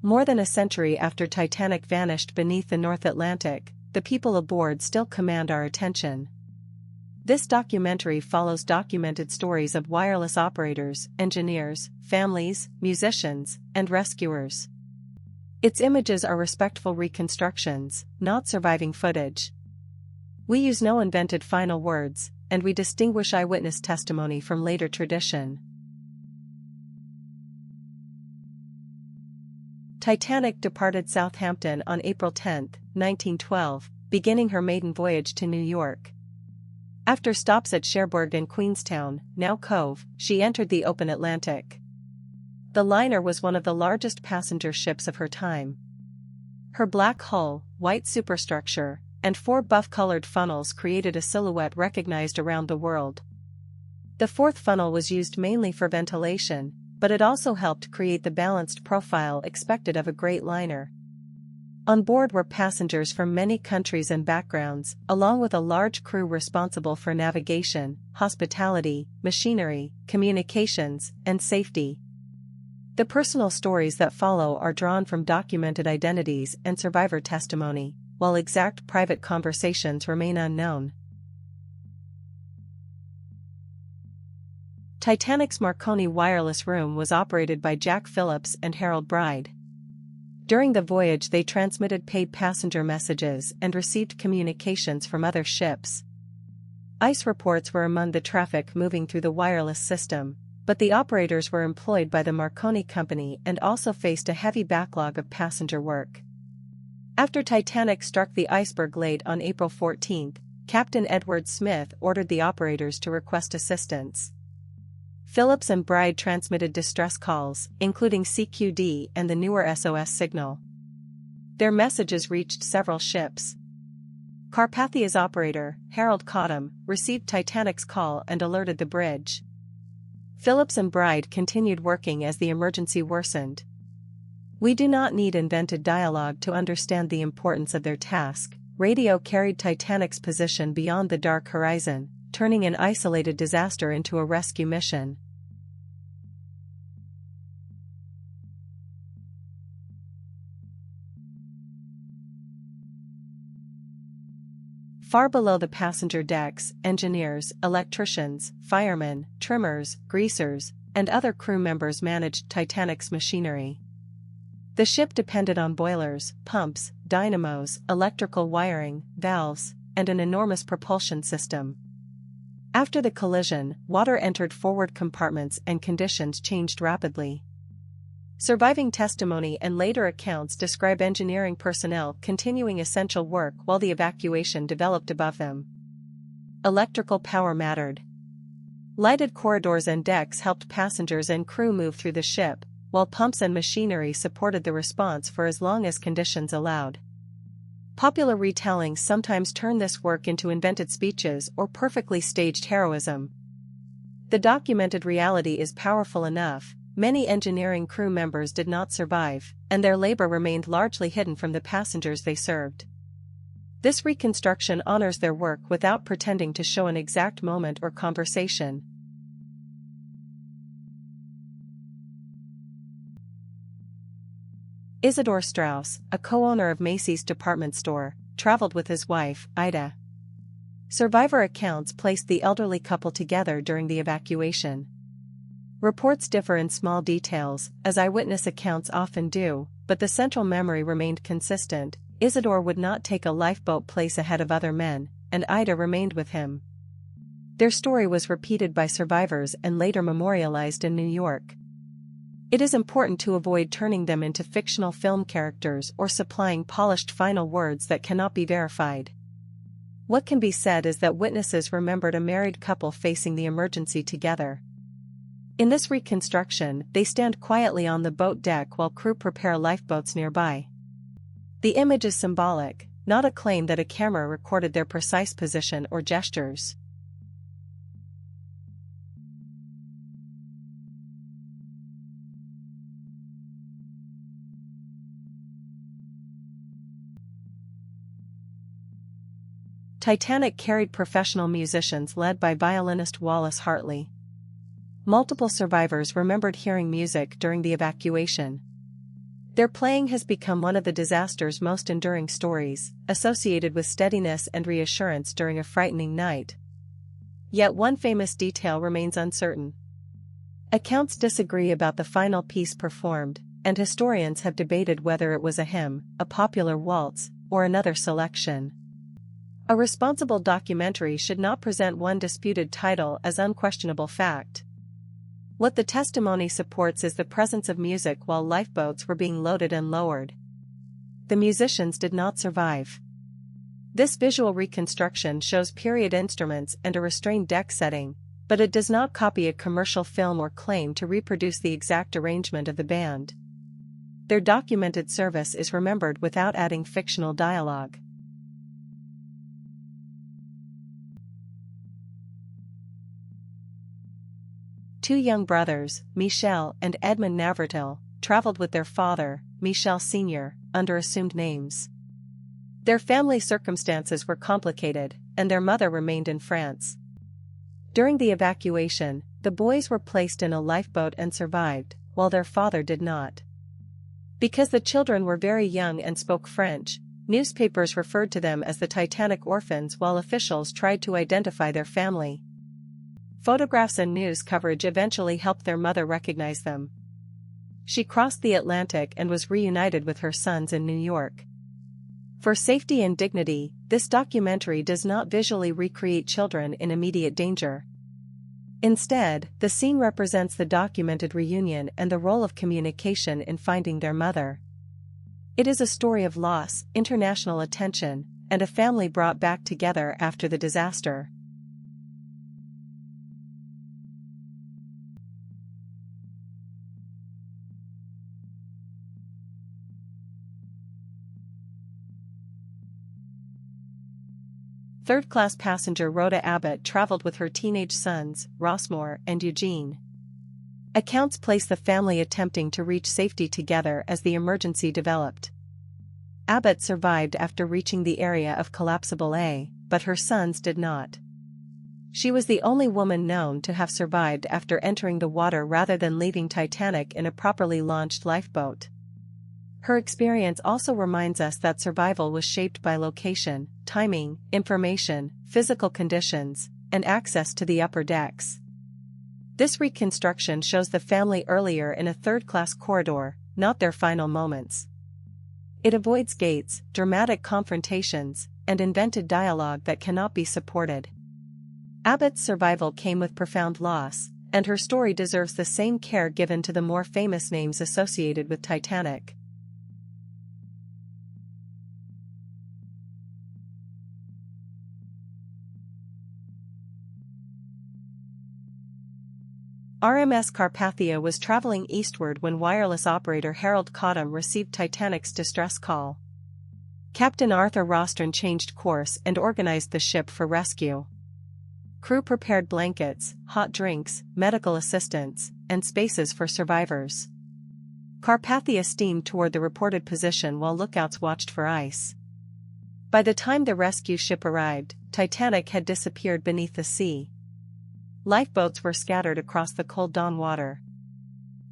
More than a century after Titanic vanished beneath the North Atlantic, the people aboard still command our attention. This documentary follows documented stories of wireless operators, engineers, families, musicians, and rescuers. Its images are respectful reconstructions, not surviving footage. We use no invented final words, and we distinguish eyewitness testimony from later tradition. Titanic departed Southampton on April 10, 1912, beginning her maiden voyage to New York. After stops at Cherbourg and Queenstown, now Cove, she entered the open Atlantic. The liner was one of the largest passenger ships of her time. Her black hull, white superstructure, and 4 buff-colored funnels created a silhouette recognized around the world. The 4th funnel was used mainly for ventilation, but it also helped create the balanced profile expected of a great liner. On board were passengers from many countries and backgrounds, along with a large crew responsible for navigation, hospitality, machinery, communications, and safety. The personal stories that follow are drawn from documented identities and survivor testimony, while exact private conversations remain unknown. Titanic's Marconi wireless room was operated by Jack Phillips and Harold Bride. During the voyage they transmitted paid passenger messages and received communications from other ships. Ice reports were among the traffic moving through the wireless system, but the operators were employed by the Marconi Company and also faced a heavy backlog of passenger work. After Titanic struck the iceberg late on April 14, Captain Edward Smith ordered the operators to request assistance. Phillips and Bride transmitted distress calls, including CQD and the newer SOS signal. Their messages reached several ships. Carpathia's operator, Harold Cottam, received Titanic's call and alerted the bridge. Phillips and Bride continued working as the emergency worsened. We do not need invented dialogue to understand the importance of their task. Radio carried Titanic's position beyond the dark horizon, turning an isolated disaster into a rescue mission. Far below the passenger decks, engineers, electricians, firemen, trimmers, greasers, and other crew members managed Titanic's machinery. The ship depended on boilers, pumps, dynamos, electrical wiring, valves, and an enormous propulsion system. After the collision, water entered forward compartments and conditions changed rapidly. Surviving testimony and later accounts describe engineering personnel continuing essential work while the evacuation developed above them. Electrical power mattered. Lighted corridors and decks helped passengers and crew move through the ship, while pumps and machinery supported the response for as long as conditions allowed. Popular retellings sometimes turn this work into invented speeches or perfectly staged heroism. The documented reality is powerful enough. Many engineering crew members did not survive, and their labor remained largely hidden from the passengers they served. This reconstruction honors their work without pretending to show an exact moment or conversation. Isidore Strauss, a co-owner of Macy's department store, traveled with his wife, Ida. Survivor accounts placed the elderly couple together during the evacuation. Reports differ in small details, as eyewitness accounts often do, but the central memory remained consistent. Isidore would not take a lifeboat place ahead of other men, and Ida remained with him. Their story was repeated by survivors and later memorialized in New York. It is important to avoid turning them into fictional film characters or supplying polished final words that cannot be verified. What can be said is that witnesses remembered a married couple facing the emergency together. In this reconstruction, they stand quietly on the boat deck while crew prepare lifeboats nearby. The image is symbolic, not a claim that a camera recorded their precise position or gestures. Titanic carried professional musicians led by violinist Wallace Hartley. Multiple survivors remembered hearing music during the evacuation. Their playing has become one of the disaster's most enduring stories, associated with steadiness and reassurance during a frightening night. Yet one famous detail remains uncertain. Accounts disagree about the final piece performed, and historians have debated whether it was a hymn, a popular waltz, or another selection. A responsible documentary should not present one disputed title as unquestionable fact. What the testimony supports is the presence of music while lifeboats were being loaded and lowered. The musicians did not survive. This visual reconstruction shows period instruments and a restrained deck setting, but it does not copy a commercial film or claim to reproduce the exact arrangement of the band. Their documented service is remembered without adding fictional dialogue. Two young brothers, Michel and Edmond Navratil, traveled with their father, Michel Sr., under assumed names. Their family circumstances were complicated, and their mother remained in France. During the evacuation, the boys were placed in a lifeboat and survived, while their father did not. Because the children were very young and spoke French, newspapers referred to them as the Titanic orphans while officials tried to identify their family. Photographs and news coverage eventually helped their mother recognize them. She crossed the Atlantic and was reunited with her sons in New York. For safety and dignity, this documentary does not visually recreate children in immediate danger. Instead, the scene represents the documented reunion and the role of communication in finding their mother. It is a story of loss, international attention, and a family brought back together after the disaster. Third-class passenger Rhoda Abbott traveled with her teenage sons, Rossmore and Eugene. Accounts place the family attempting to reach safety together as the emergency developed. Abbott survived after reaching the area of collapsible A, but her sons did not. She was the only woman known to have survived after entering the water rather than leaving Titanic in a properly launched lifeboat. Her experience also reminds us that survival was shaped by location, timing, information, physical conditions, and access to the upper decks. This reconstruction shows the family earlier in a third-class corridor, not their final moments. It avoids gates, dramatic confrontations, and invented dialogue that cannot be supported. Abbott's survival came with profound loss, and her story deserves the same care given to the more famous names associated with Titanic. RMS Carpathia was traveling eastward when wireless operator Harold Cottam received Titanic's distress call. Captain Arthur Rostron changed course and organized the ship for rescue. Crew prepared blankets, hot drinks, medical assistance, and spaces for survivors. Carpathia steamed toward the reported position while lookouts watched for ice. By the time the rescue ship arrived, Titanic had disappeared beneath the sea. Lifeboats were scattered across the cold dawn water.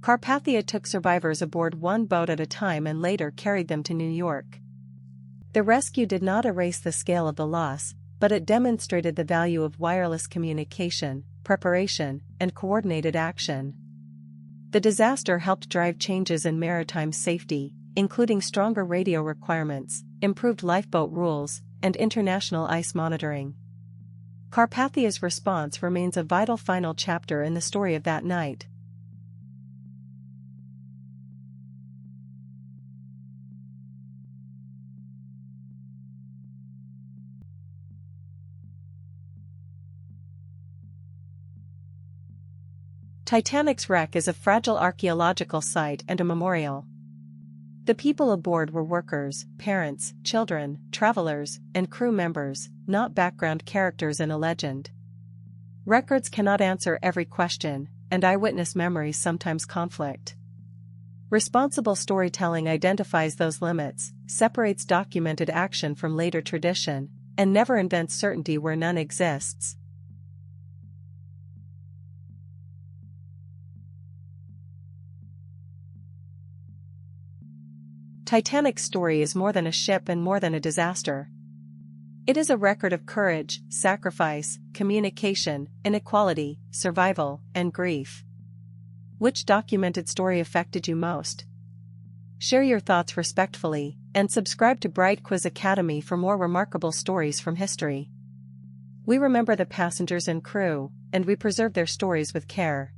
Carpathia took survivors aboard one boat at a time and later carried them to New York. The rescue did not erase the scale of the loss, but it demonstrated the value of wireless communication, preparation, and coordinated action. The disaster helped drive changes in maritime safety, including stronger radio requirements, improved lifeboat rules, and international ice monitoring. Carpathia's response remains a vital final chapter in the story of that night. Titanic's wreck is a fragile archaeological site and a memorial. The people aboard were workers, parents, children, travelers, and crew members, not background characters in a legend. Records cannot answer every question, and eyewitness memories sometimes conflict. Responsible storytelling identifies those limits, separates documented action from later tradition, and never invents certainty where none exists. Titanic's story is more than a ship and more than a disaster. It is a record of courage, sacrifice, communication, inequality, survival, and grief. Which documented story affected you most? Share your thoughts respectfully, and subscribe to Bright Quiz Academy for more remarkable stories from history. We remember the passengers and crew, and we preserve their stories with care.